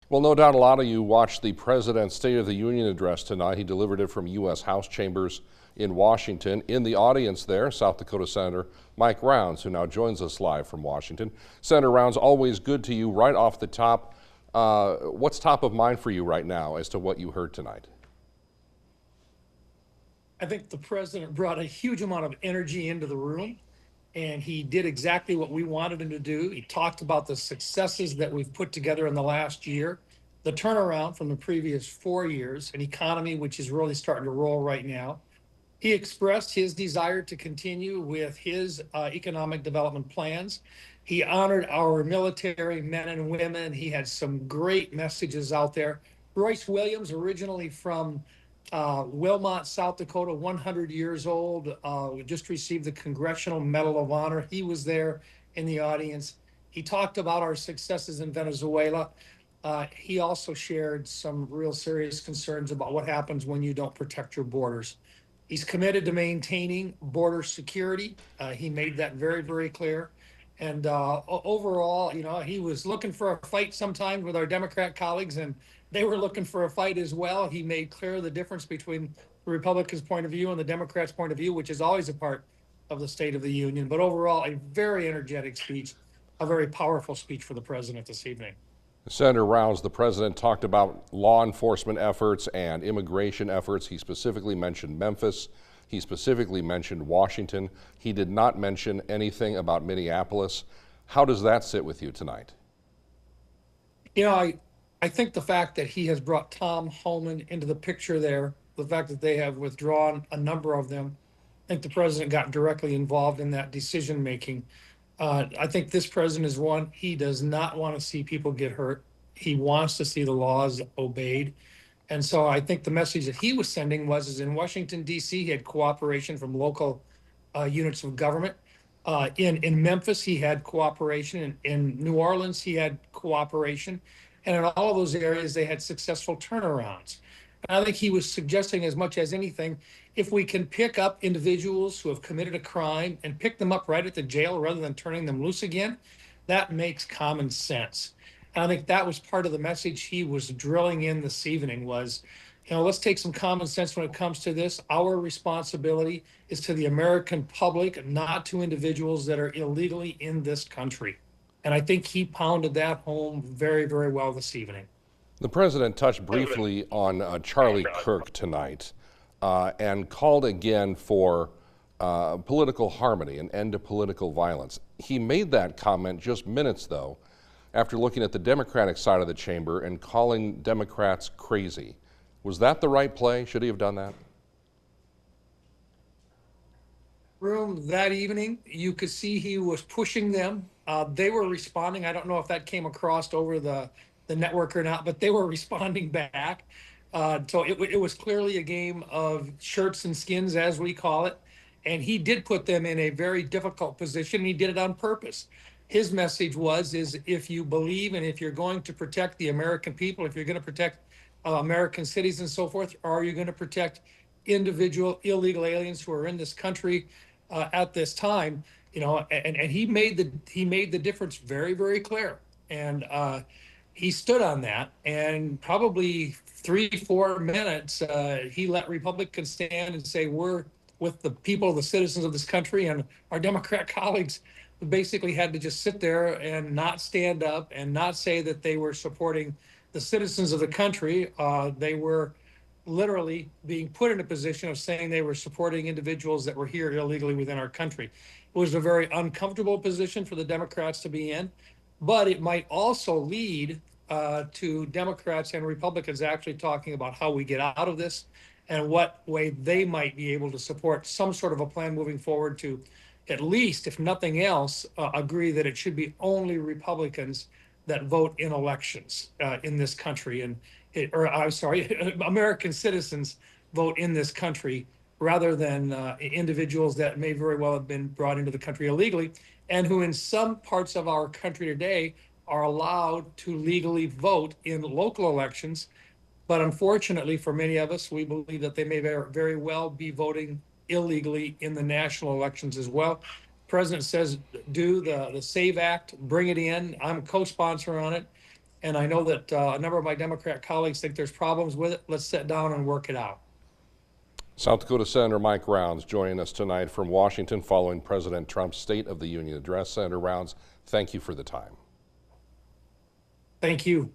Well, no doubt a lot of you watched the President's State of the Union address tonight. He delivered it from U.S. House chambers in Washington. In the audience there, South Dakota Senator Mike Rounds, who now joins us live from Washington. Senator Rounds, always good to you. Right off the top, what's top of mind for you right now as to what you heard tonight? I think the president brought a huge amount of energy into the room, and he did exactly what we wanted him to do. He talked about the successes that we've put together in the last year, the turnaround from the previous 4 years, an economy which is really starting to roll right now. He expressed his desire to continue with his economic development plans. He honored our military men and women. He had some great messages out there. Royce Williams, originally from Wilmot, South Dakota, 100 years old, just received the Congressional Medal of Honor. He was there in the audience. He talked about our successes in Venezuela. He also shared some real serious concerns about what happens when you don't protect your borders. He's committed to maintaining border security. He made that very, very clear. And overall, he was looking for a fight sometimes with our Democrat colleagues, and they were looking for a fight as well. He made clear the difference between the Republicans' point of view and the Democrats' point of view, which is always a part of the State of the Union. But overall, a very energetic speech, a very powerful speech for the president this evening. Senator Rounds, the president talked about law enforcement efforts and immigration efforts. He specifically mentioned Memphis. He specifically mentioned Washington. He did not mention anything about Minneapolis. How does that sit with you tonight? I think the fact that he has brought Tom Homan into the picture there, the fact that they have withdrawn a number of them, I think the president got directly involved in that decision making. I think this president is one, he does not want to see people get hurt. He wants to see the laws obeyed. And so I think the message that he was sending was in Washington, D.C., he had cooperation from local units of government. In Memphis, he had cooperation. In New Orleans, he had cooperation. And in all of those areas, they had successful turnarounds. And I think he was suggesting, as much as anything, if we can pick up individuals who have committed a crime and pick them up right at the jail rather than turning them loose again, that makes common sense. And I think that was part of the message he was drilling in this evening was, let's take some common sense when it comes to this. Our responsibility is to the American public, not to individuals that are illegally in this country. And I think he pounded that home very, very well this evening. The president touched briefly on Charlie Kirk tonight and called again for political harmony and end to political violence. He made that comment just minutes, though, after looking at the Democratic side of the chamber and calling Democrats crazy. Was that the right play? Should he have done that? Room that evening, you could see he was pushing them. They were responding. I don't know if that came across over the network or not, but they were responding back. So it was clearly a game of shirts and skins, as we call it. And he did put them in a very difficult position. He did it on purpose. His message is if you believe and if you're going to protect the American people, if you're going to protect American cities and so forth, are you going to protect individual illegal aliens who are in this country at this time? And he made the difference very, very clear. And he stood on that, and probably 3-4 minutes, he let Republicans stand and say, we're with the people, the citizens of this country, and our Democrat colleagues basically had to just sit there and not stand up and not say that they were supporting the citizens of the country. They were literally being put in a position of saying they were supporting individuals that were here illegally within our country. It was a very uncomfortable position for the Democrats to be in, but it might also lead to Democrats and Republicans actually talking about how we get out of this and what way they might be able to support some sort of a plan moving forward to at least, if nothing else, agree that it should be only Republicans that vote in elections in this country, American citizens vote in this country rather than individuals that may very well have been brought into the country illegally and who in some parts of our country today are allowed to legally vote in local elections. But unfortunately for many of us, we believe that they may very well be voting illegally in the national elections as well. The president says, do the SAVE Act, bring it in. I'm a co-sponsor on it. And I know that a number of my Democrat colleagues think there's problems with it. Let's sit down and work it out. South Dakota Senator Mike Rounds joining us tonight from Washington following President Trump's State of the Union address. Senator Rounds, thank you for the time. Thank you.